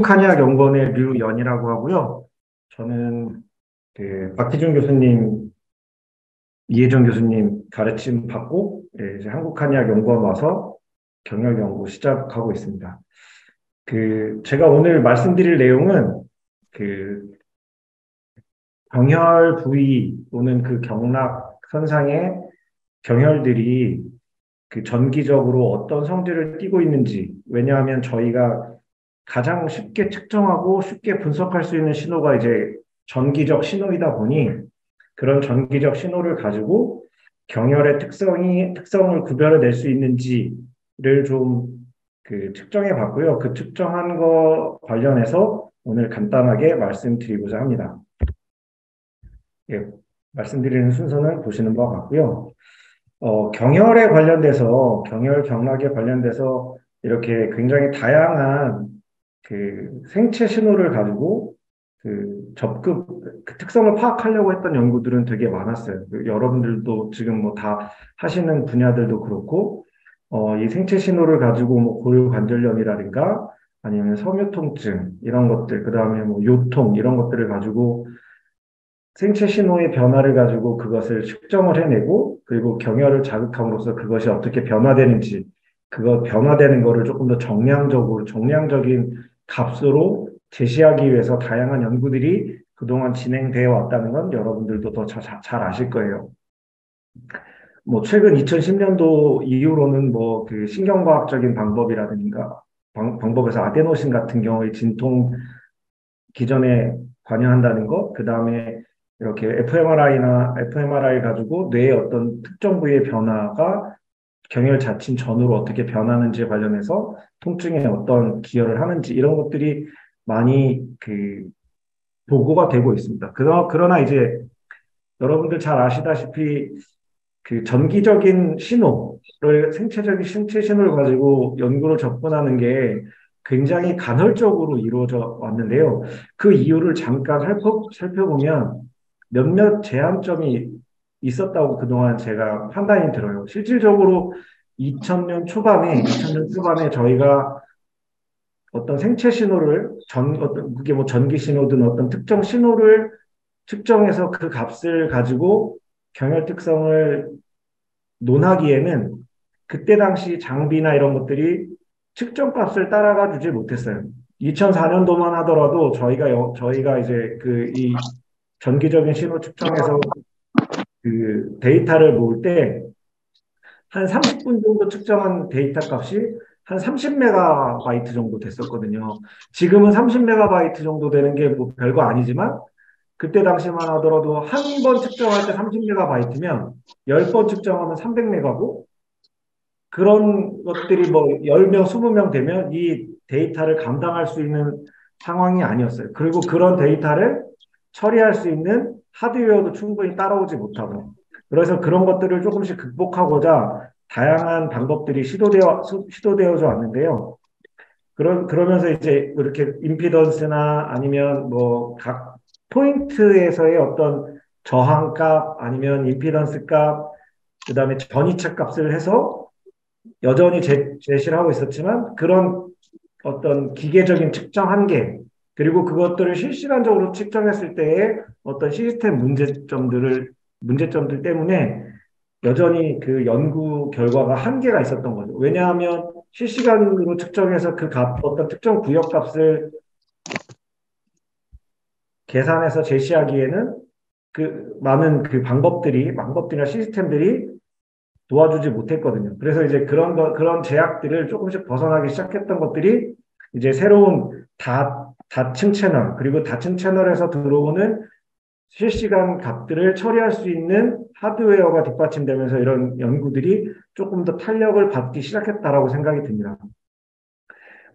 한국한의학연구원의 류연이라고 하고요. 저는 박희준 교수님, 이혜정 교수님 가르침 받고 이제 한국한의학연구원 와서 경력 연구 시작하고 있습니다. 제가 오늘 말씀드릴 내용은 그 경혈 부위 또는 그 경락 선상의 경혈들이 전기적으로 어떤 성질을 띠고 있는지, 왜냐하면 저희가 가장 쉽게 측정하고 쉽게 분석할 수 있는 신호가 이제 전기적 신호이다 보니 그런 전기적 신호를 가지고 경혈의 특성을 구별해낼 수 있는지를 좀 측정해 봤고요. 그 측정한 거 관련해서 오늘 간단하게 말씀드리고자 합니다. 예, 말씀드리는 순서는 보시는 바와 같고요. 경혈에 관련돼서, 경혈 경락에 관련돼서 이렇게 굉장히 다양한 생체 신호를 가지고 특성을 파악하려고 했던 연구들은 되게 많았어요. 여러분들도 지금 뭐 다 하시는 분야들도 그렇고, 이 생체 신호를 가지고 뭐 고유관절염이라든가 아니면 섬유통증 이런 것들, 그 다음에 뭐 요통 이런 것들을 가지고 생체 신호의 변화를 가지고 그것을 측정을 해내고 그리고 경혈을 자극함으로써 그것이 어떻게 변화되는지 그거 변화되는 거를 조금 더 정량적인 값으로 제시하기 위해서 다양한 연구들이 그동안 진행되어 왔다는 건 여러분들도 더 잘 아실 거예요. 뭐 최근 2010년도 이후로는 뭐 신경과학적인 방법이라든가 방법에서 아데노신 같은 경우에 진통 기전에 관여한다는 것, 그 다음에 이렇게 fMRI 가지고 뇌의 어떤 특정 부위의 변화가 경혈 자침 전후로 어떻게 변하는지에 관련해서 통증에 어떤 기여를 하는지 이런 것들이 많이 보고가 되고 있습니다. 그러나 이제 여러분들 잘 아시다시피 전기적인 신호를 생체적인 신체 신호를 가지고 연구를 접근하는 게 굉장히 간헐적으로 이루어져 왔는데요. 그 이유를 잠깐 살펴보면 몇몇 제한점이 있었다고 그동안 제가 판단이 들어요. 실질적으로 2000년 초반에 저희가 어떤 생체 신호를 그게 뭐 전기 신호든 어떤 특정 신호를 측정해서 그 값을 가지고 경혈 특성을 논하기에는 그때 당시 장비나 이런 것들이 측정값을 따라가 주지 못했어요. 2004년도만 하더라도 저희가 이제 이 전기적인 신호 측정에서 데이터를 모을 때 한 30분 정도 측정한 데이터 값이 한 30메가바이트 정도 됐었거든요. 지금은 30메가바이트 정도 되는 게 뭐 별거 아니지만 그때 당시만 하더라도 한 번 측정할 때 30메가바이트면 10번 측정하면 300메가고 그런 것들이 뭐 10명, 20명 되면 이 데이터를 감당할 수 있는 상황이 아니었어요. 그리고 그런 데이터를 처리할 수 있는 하드웨어도 충분히 따라오지 못하고. 그래서 그런 것들을 조금씩 극복하고자 다양한 방법들이 시도되어져 왔는데요. 그러면서 이제 이렇게 임피던스나 아니면 뭐 각 포인트에서의 어떤 저항값 아니면 임피던스 값, 그다음에 전이차 값을 해서 여전히 제시를 하고 있었지만 그런 어떤 기계적인 측정 한계 그리고 그것들을 실시간적으로 측정했을 때의 어떤 시스템 문제점들 때문에 여전히 그 연구 결과가 한계가 있었던 거죠. 왜냐하면 실시간으로 측정해서 어떤 특정 구역 값을 계산해서 제시하기에는 많은 방법들이나 시스템들이 도와주지 못했거든요. 그래서 이제 그런 제약들을 조금씩 벗어나기 시작했던 것들이 이제 새로운 다층 채널, 그리고 다층 채널에서 들어오는 실시간 값들을 처리할 수 있는 하드웨어가 뒷받침되면서 이런 연구들이 조금 더 탄력을 받기 시작했다라고 생각이 듭니다.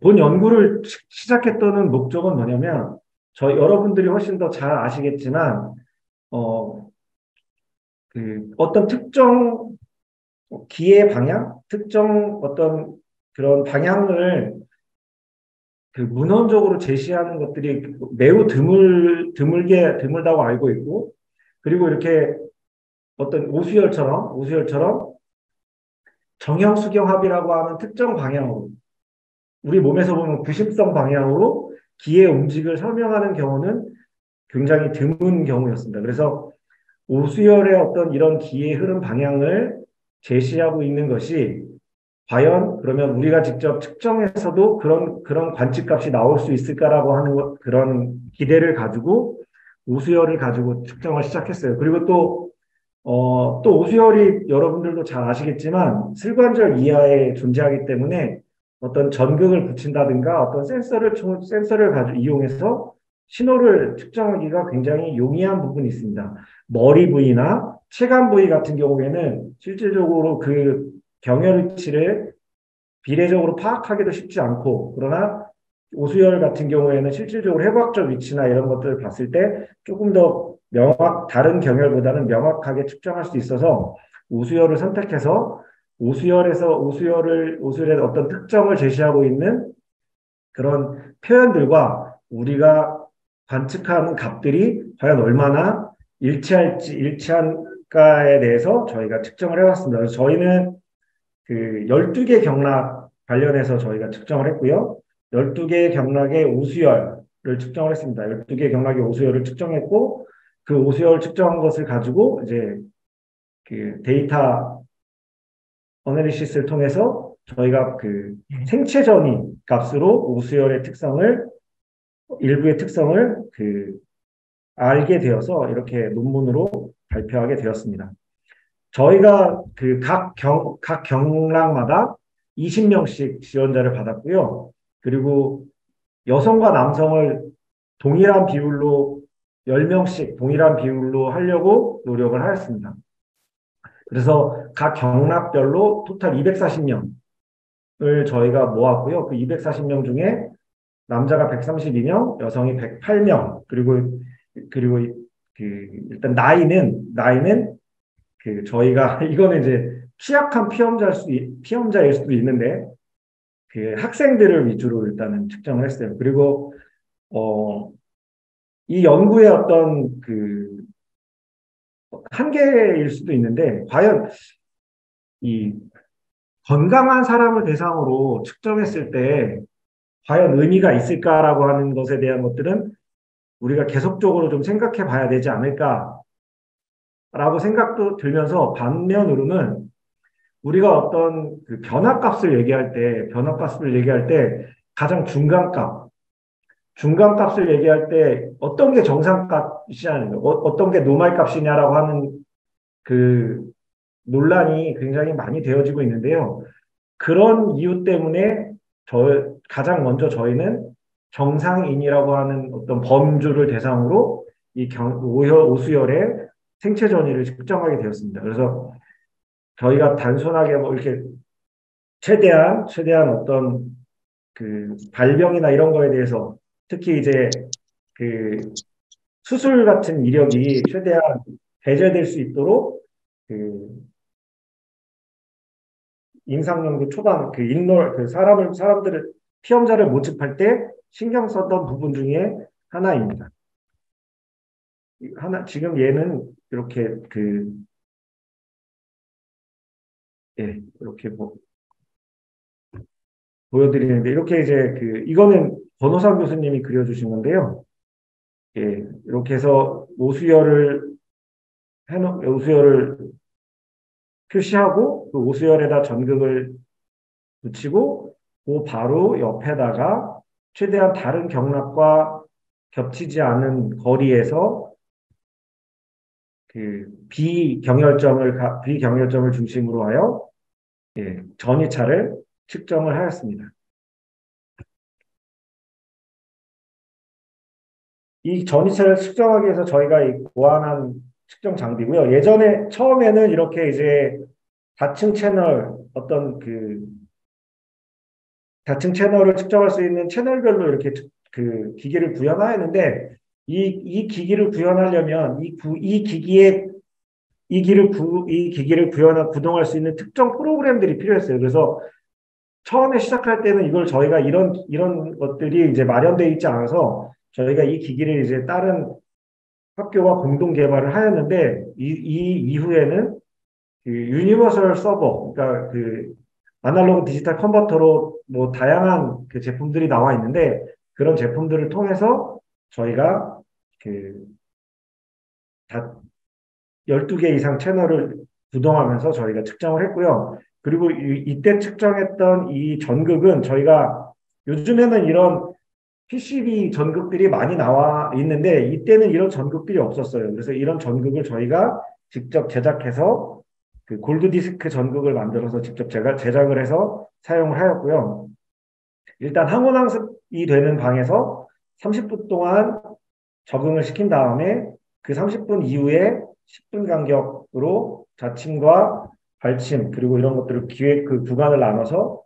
본 연구를 시작했던 목적은 뭐냐면, 여러분들이 훨씬 더 잘 아시겠지만, 어떤 특정 기의 방향, 특정 어떤 그런 방향을 문헌적으로 제시하는 것들이 매우 드물다고 알고 있고, 그리고 이렇게 어떤 오수열처럼 정형수경합이라고 하는 특정 방향으로, 우리 몸에서 보면 구심성 방향으로 기의 움직임을 설명하는 경우는 굉장히 드문 경우였습니다. 그래서 오수열의 어떤 이런 기의 흐름 방향을 제시하고 있는 것이 과연 그러면 우리가 직접 측정해서도 그런 관측값이 나올 수 있을까라고 하는 그런 기대를 가지고 오수열을 가지고 측정을 시작했어요. 그리고 또 오수열이 여러분들도 잘 아시겠지만 슬관절 이하에 존재하기 때문에 어떤 전극을 붙인다든가 어떤 센서를 가지고 이용해서 신호를 측정하기가 굉장히 용이한 부분이 있습니다. 머리 부위나 체간 부위 같은 경우에는 실질적으로 그 경혈 위치를 비례적으로 파악하기도 쉽지 않고, 그러나 오수열 같은 경우에는 실질적으로 해부학적 위치나 이런 것들을 봤을 때 조금 더 다른 경열보다는 명확하게 측정할 수 있어서 오수열을 선택해서 오수열의 어떤 특성을 제시하고 있는 그런 표현들과 우리가 관측하는 값들이 과연 얼마나 일치할까에 대해서 저희가 측정을 해왔습니다. 그래서 저희는 그 12개 경락 관련해서 저희가 측정을 했고요. 12개 경락의 오수열을 측정을 했습니다. 12개 경락의 오수열을 측정했고, 그 오수열 측정한 것을 가지고 이제 그 데이터 어널리시스를 통해서 저희가 그 생체 전위 값으로 오수열의 특성을, 일부의 특성을 알게 되어서 이렇게 논문으로 발표하게 되었습니다. 저희가 그 각 경락마다 20명씩 지원자를 받았고요. 그리고 여성과 남성을 동일한 비율로 10명씩 동일한 비율로 하려고 노력을 하였습니다. 그래서 각 경락별로 토탈 240명을 저희가 모았고요. 그 240명 중에 남자가 132명, 여성이 108명, 그리고 일단 나이는 저희가 이거는 이제 취약한 피험자일 수도 있는데 그 학생들을 위주로 일단은 측정을 했어요. 그리고 이 연구의 어떤 그 한계일 수도 있는데 과연 이 건강한 사람을 대상으로 측정했을 때 과연 의미가 있을까라고 하는 것에 대한 것들은 우리가 계속적으로 좀 생각해 봐야 되지 않을까라고 생각도 들면서 반면으로는 우리가 어떤 그 변화값을 얘기할 때 가장 중간값을 얘기할 때 어떤 게 정상값이냐, 어떤 게 노말값이냐라고 하는 그 논란이 굉장히 많이 되어지고 있는데요. 그런 이유 때문에 가장 먼저 저희는 정상인이라고 하는 어떤 범주를 대상으로 오수열의 생체 전이를 측정하게 되었습니다. 그래서 저희가 단순하게 뭐 이렇게 최대한 어떤 그 발병이나 이런 거에 대해서 특히 이제 그 수술 같은 이력이 최대한 배제될 수 있도록 그 임상연구 초반 사람들을 피험자를 모집할 때 신경 썼던 부분 중에 하나입니다. 지금 얘는 이렇게 이렇게 보여드리는데 이렇게 이제 이거는 권호상 교수님이 그려주신 건데요. 예, 이렇게 해서 오수열을 표시하고 그 오수열에다 전극을 붙이고 그 바로 옆에다가 최대한 다른 경락과 겹치지 않은 거리에서 그 비경혈점을 중심으로 하여 전이차를 측정을 하였습니다. 이 전이차를 측정하기 위해서 저희가 고안한 측정 장비고요. 처음에는 이렇게 이제 다층 채널을 측정할 수 있는 채널별로 이렇게 그 기기를 구현하였는데 이 기기를 구현하려면 이 기기를 구동할 수 있는 특정 프로그램들이 필요했어요. 그래서 처음에 시작할 때는 이걸 저희가 이런 것들이 이제 마련되어 있지 않아서 저희가 이 기기를 이제 다른 학교와 공동 개발을 하였는데 이 이후에는 그 유니버설 서버, 그러니까 그 아날로그 디지털 컨버터로 뭐 다양한 그 제품들이 나와 있는데 그런 제품들을 통해서 저희가 그 12개 이상 채널을 구동하면서 저희가 측정을 했고요. 그리고 이때 측정했던 이 전극은 저희가 요즘에는 이런 PCB 전극들이 많이 나와 있는데 이때는 이런 전극들이 없었어요. 그래서 이런 전극을 저희가 직접 제작해서 그 골드 디스크 전극을 만들어서 직접 제작을 해서 사용을 하였고요. 일단 항온항습이 되는 방에서 30분 동안 적응을 시킨 다음에 그 30분 이후에 10분 간격으로 자침과 발침 그리고 이런 것들을 그 구간을 나눠서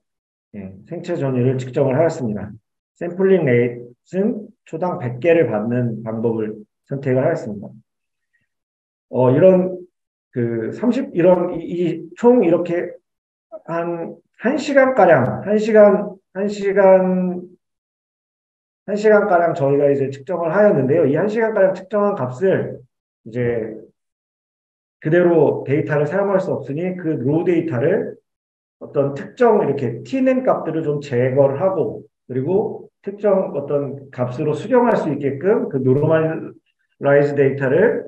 생체 전위를 측정을 하였습니다. 샘플링 레이트는 초당 100개를 받는 방법을 선택을 하였습니다. 이런 그 30, 총 이렇게 한 1시간가량, 1시간가량 저희가 이제 측정을 하였는데요. 이 1시간가량 측정한 값을 이제 그대로 데이터를 사용할 수 없으니 그 로우 데이터를 어떤 특정 이렇게 t는 값들을 좀 제거를 하고 그리고 특정 어떤 값으로 수정할 수 있게끔 그 노멀라이즈 데이터를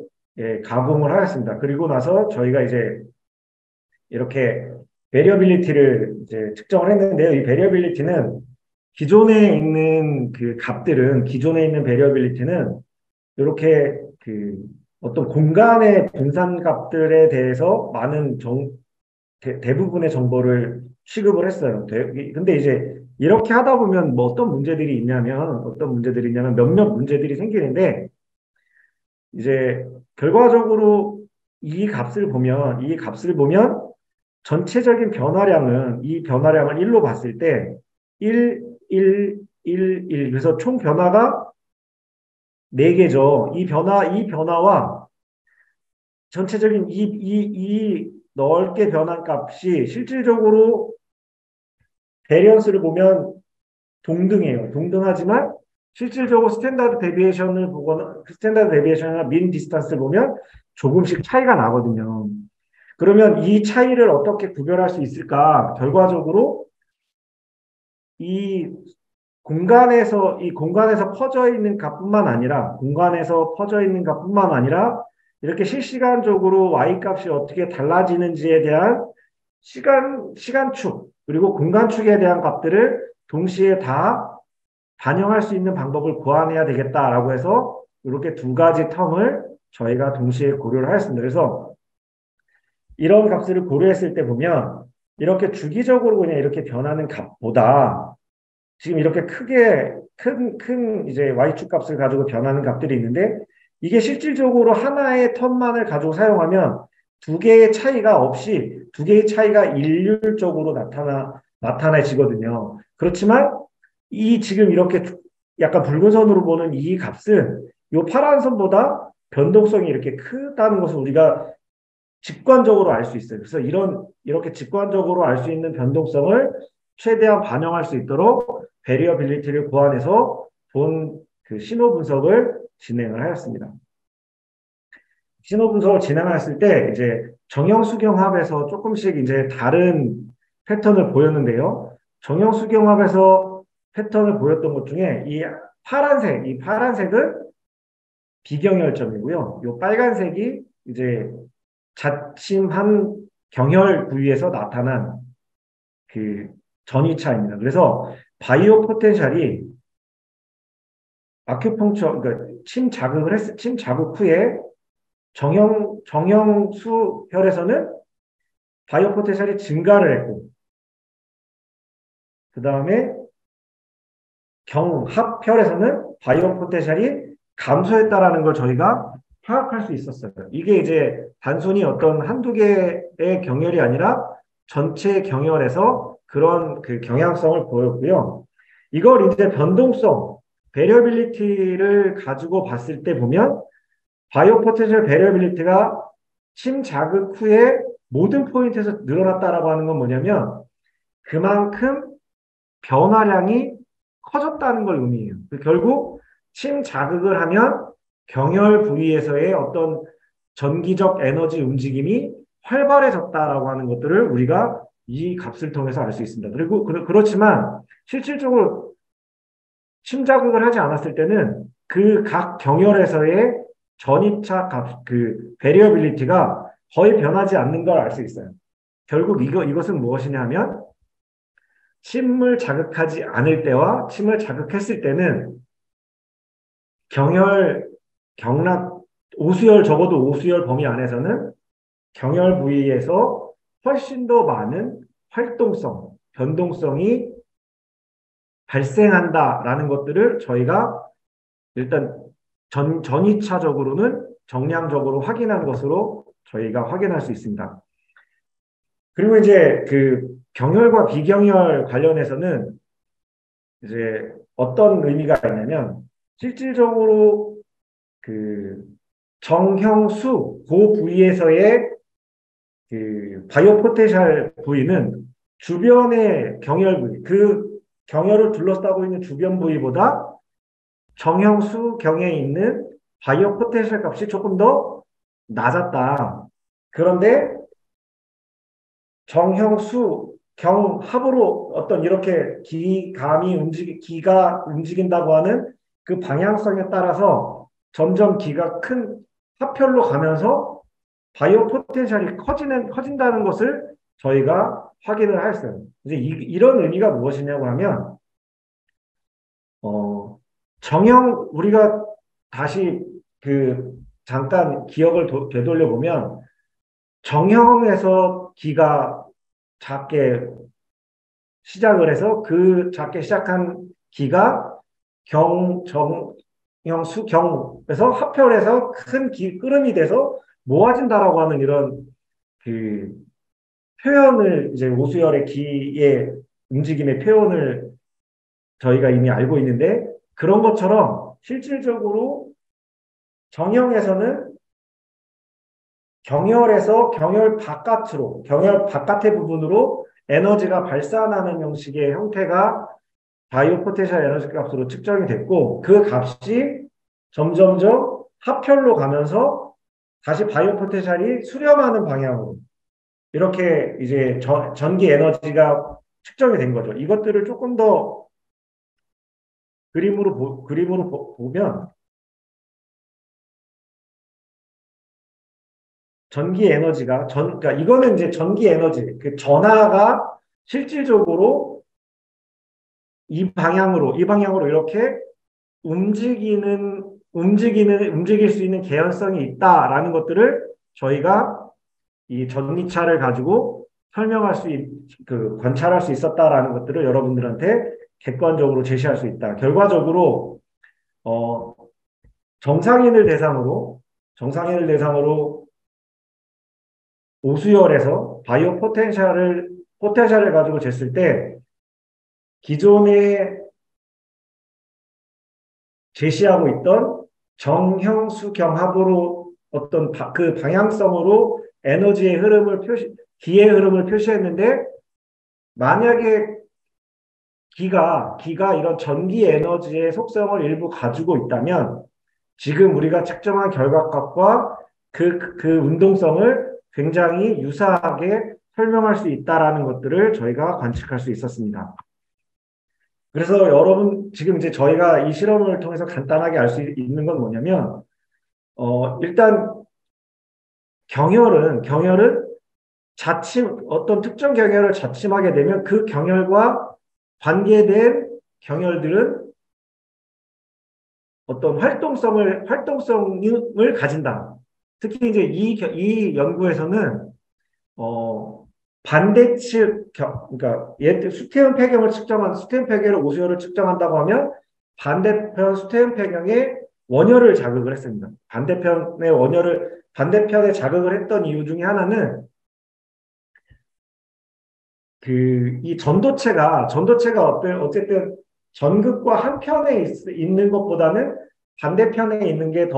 가공을 하였습니다. 그리고 나서 저희가 이제 이렇게 베리어빌리티를 이제 측정을 했는데요. 이 베리어빌리티는 기존에 있는 그 값들은 기존에 있는 베리어빌리티는 이렇게 그 어떤 공간의 분산 값들에 대해서 많은 대부분의 정보를 취급을 했어요. 근데 이제 이렇게 하다 보면 뭐 어떤 문제들이 있냐면 몇몇 문제들이 생기는데 이제 결과적으로 이 값을 보면 전체적인 변화량은 이 변화량을 1로 봤을 때 1, 1, 1, 1 그래서 총 변화가 4개죠. 이 변화와 전체적인 이 넓게 변한 값이 실질적으로 베리언스를 보면 동등해요. 동등하지만 실질적으로 스탠다드 데비에이션이나 민 디스턴스를 보면 조금씩 차이가 나거든요. 그러면 이 차이를 어떻게 구별할 수 있을까? 결과적으로 이 공간에서 퍼져 있는 값뿐만 아니라 이렇게 실시간적으로 y 값이 어떻게 달라지는지에 대한 시간축 그리고 공간축에 대한 값들을 동시에 다 반영할 수 있는 방법을 고안해야 되겠다라고 해서 이렇게 두 가지 텀을 저희가 동시에 고려를 하였습니다. 그래서 이런 값을 고려했을 때 보면 이렇게 주기적으로 그냥 이렇게 변하는 값보다 지금 이렇게 큰 이제 y축 값을 가지고 변하는 값들이 있는데 이게 실질적으로 하나의 텀만을 가지고 사용하면 두 개의 차이가 일률적으로 나타나지거든요. 그렇지만 이 지금 이렇게 약간 붉은 선으로 보는 이 값은 이 파란 선보다 변동성이 이렇게 크다는 것을 우리가 직관적으로 알 수 있어요. 그래서 이렇게 직관적으로 알 수 있는 변동성을 최대한 반영할 수 있도록 베리어빌리티를 고안해서 본 그 신호 분석을 진행을 하였습니다. 신호 분석을 진행했을 때 이제 정형 수경합에서 조금씩 이제 다른 패턴을 보였는데요. 정형 수경합에서 패턴을 보였던 것 중에 이 파란색은 비경혈점이고요. 이 빨간색이 이제 자침한 경혈 부위에서 나타난 그 전이차입니다. 그래서 바이오 포텐셜이 그러니까 침 자극 후에 정형수 혈에서는 바이오 포텐셜이 증가를 했고, 그 다음에 경합혈에서는 바이오 포텐셜이 감소했다라는 걸 저희가 파악할 수 있었어요. 이게 이제 단순히 어떤 한두 개의 경혈이 아니라 전체 경혈에서 그런 그 경향성을 보였고요. 이걸 이제 베리어빌리티를 가지고 봤을 때 보면 바이오 포텐셜 베리어빌리티가 침 자극 후에 모든 포인트에서 늘어났다라고 하는 건 뭐냐면 그만큼 변화량이 커졌다는 걸 의미해요. 결국 침 자극을 하면 경혈 부위에서의 어떤 전기적 에너지 움직임이 활발해졌다라고 하는 것들을 우리가 이 값을 통해서 알 수 있습니다. 그리고 그렇지만 실질적으로 침자극을 하지 않았을 때는 그 각 경열에서의 전이차 값, 그 베리어빌리티가 거의 변하지 않는 걸 알 수 있어요. 결국 이것은 무엇이냐면 침을 자극하지 않을 때와 침을 자극했을 때는 경혈, 경락, 오수열, 적어도 오수열 범위 안에서는 경혈 부위에서 훨씬 더 많은 활동성, 변동성이 발생한다라는 것들을 저희가 일단 전이차적으로는 정량적으로 확인한 것으로 저희가 확인할 수 있습니다. 그리고 이제 그 경혈과 비경혈 관련해서는 이제 어떤 의미가 있냐면 실질적으로 그 정형수 그 부위에서의 그 바이오포텐셜 부위는 주변의 경혈 부위, 그 경혈을 둘러싸고 있는 주변 부위보다 정형수 경에 있는 바이오포텐셜 값이 조금 더 낮았다. 그런데 정형수 경 합으로 어떤 이렇게 기가 움직인다고 하는 그 방향성에 따라서 점점 기가 큰 합혈로 가면서 바이오 포텐셜이 커진다는 것을 저희가 확인을 했어요. 이제 이런 의미가 무엇이냐고 하면, 우리가 다시 그 잠깐 기억을 되돌려 보면, 정형에서 기가 작게 시작을 해서 그 작게 시작한 기가 수경에서 합혈해서 큰 끓음이 돼서 모아진다라고 하는 이런 그 표현을 이제 오수열의 기의 움직임의 표현을 저희가 이미 알고 있는데 그런 것처럼 실질적으로 정형에서는 경혈 바깥의 부분으로 에너지가 발산하는 형식의 형태가 바이오 포텐셜 에너지 값으로 측정이 됐고 그 값이 점점점 합혈로 가면서 다시 바이오 포텐셜이 수렴하는 방향으로 이렇게 이제 전기 에너지가 측정이 된 거죠. 이것들을 조금 더 그림으로 보면 전기 에너지가 그러니까 이거는 이제 전기 에너지 그 전하가 실질적으로 이 방향으로 이렇게 움직일 수 있는 개연성이 있다라는 것들을 저희가 이 전기차를 가지고 관찰할 수 있었다라는 것들을 여러분들한테 객관적으로 제시할 수 있다. 결과적으로, 어, 정상인을 대상으로 오수열에서 바이오 포텐셜을 가지고 쟀을 때 기존에 제시하고 있던 정형수경합으로 어떤 그 방향성으로 기의 흐름을 표시했는데 만약에 기가 이런 전기 에너지의 속성을 일부 가지고 있다면 지금 우리가 측정한 결과값과 그 운동성을 굉장히 유사하게 설명할 수 있다라는 것들을 저희가 관측할 수 있었습니다. 그래서 여러분 지금 이제 저희가 이 실험을 통해서 간단하게 알 수 있는 건 뭐냐면 일단 경혈은 어떤 특정 경혈을 자침하게 되면 그 경혈과 관계된 경혈들은 어떤 활동성을 가진다. 특히 이제 이 연구에서는 반대측 그러니까 수태음 폐경을 수태음 폐경을 오수열을 측정한다고 하면 반대편 수태음 폐경의 원혈을 자극을 했습니다. 반대편에 자극을 했던 이유 중에 하나는 이 전도체가 어쨌든 전극과 한편에 있는 것보다는 반대편에 있는 게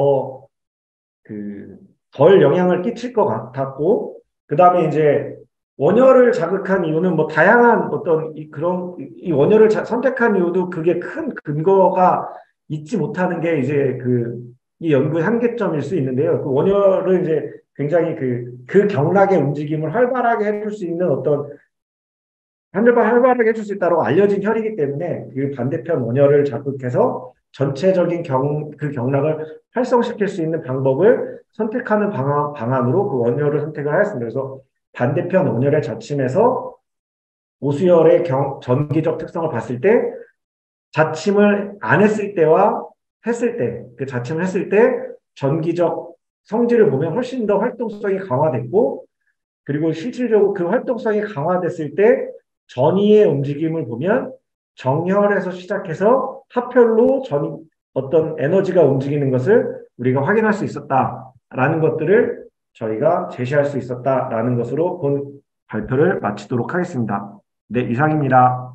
덜 영향을 끼칠 것 같았고, 그 다음에 이제 원혈을 자극한 이유는 뭐 다양한 이 원혈을 선택한 이유도 그게 큰 근거가 있지 못하는 게 이제 이 연구의 한계점일 수 있는데요. 그 원혈은 이제 굉장히 그 경락의 움직임을 활발하게 해줄 수 있는 어떤 활발하게 해줄 수 있다고 알려진 혈이기 때문에 그 반대편 원혈을 자극해서 전체적인 그 경락을 활성시킬 수 있는 방법을 선택하는 방안으로 그 원혈을 선택을 하였습니다. 그래서 반대편 원혈의 자침에서 오수열의 전기적 특성을 봤을 때 자침을 안 했을 때와 했을 때, 그 자침을 했을 때 전기적 성질을 보면 훨씬 더 활동성이 강화됐고, 그리고 실질적으로 그 활동성이 강화됐을 때 전이의 움직임을 보면 정혈에서 시작해서 하편로 어떤 에너지가 움직이는 것을 우리가 확인할 수 있었다라는 것들을 저희가 제시할 수 있었다라는 것으로 본 발표를 마치도록 하겠습니다. 네, 이상입니다.